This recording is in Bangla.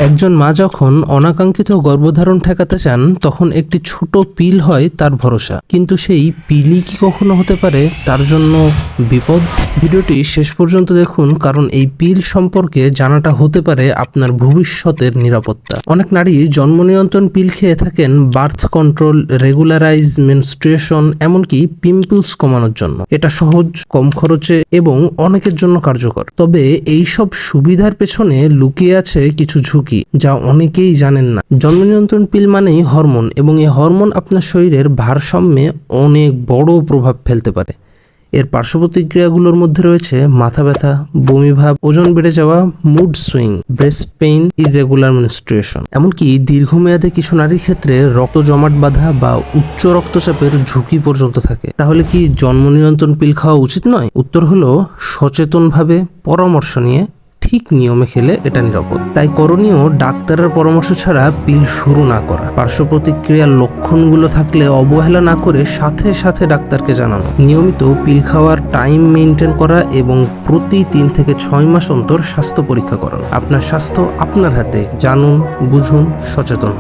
একজন মা যখন অনাকাঙ্ক্ষিত গর্ভধারণ ঠেকাতে চান তখন একটি ছোট পিল হয় তার ভরসা, কিন্তু সেই পিলই কি কখনো হতে পারে তার জন্য বিপদ? ভিডিওটি শেষ পর্যন্ত দেখুন, কারণ এই পিল সম্পর্কে জানাটা হতে পারে আপনার ভবিষ্যতের নিরাপত্তা। অনেক নারী জন্ম নিয়ন্ত্রণ পিল খেয়ে থাকেন বার্থ কন্ট্রোল, রেগুলারাইজ মেনস্ট্রুয়েশন, এমনকি পিম্পলস কমানোর জন্য। এটা সহজ, কম খরচে এবং অনেকের জন্য কার্যকর। তবে এই সব সুবিধার পেছনে লুকিয়ে আছে কিছু ঝুঁকি যা অনেকেই জানেন না। জন্ম নিয়ন্ত্রণ পিল মানেই হরমোন, এবং এই হরমোন আপনার শরীরের ভারসাম্যে অনেক বড় প্রভাব ফেলতে পারে। এর পার্শ্ব প্রতিক্রিয়াগুলোর মধ্যে রয়েছে মাথা ব্যথা, বমিভাব, ওজন বেড়ে যাওয়া, mood swing, breast pain, irregular menstruation, এমনকি দীর্ঘমেয়াদে কিছু নারীর ক্ষেত্রে রক্ত জমাট বাঁধা বা উচ্চ রক্তচাপের ঝুঁকি পর্যন্ত থাকে। তাহলে কি জন্ম নিয়ন্ত্রণ পিল খাওয়া উচিত নয়? উত্তর হলো সচেতনভাবে পরামর্শ নিয়ে ঠিক নিয়মে খেলে এটা নিরাপদ। তাই করণীয় ডাক্তারের পরামর্শ ছাড়া পিল শুরু না করা। পার্শ্ব প্রতিক্রিয়ার লক্ষণগুলো থাকলে অবহেলা না করে সাথে সাথে ডাক্তারকে জানানো। নিয়মিত পিল খাওয়ার টাইম মেনটেন করা এবং প্রতি 3 থেকে 6 মাস অন্তর স্বাস্থ্য পরীক্ষা করানো। আপনার স্বাস্থ্য আপনার হাতে। জানুন, বুঝুন, সচেতন হন।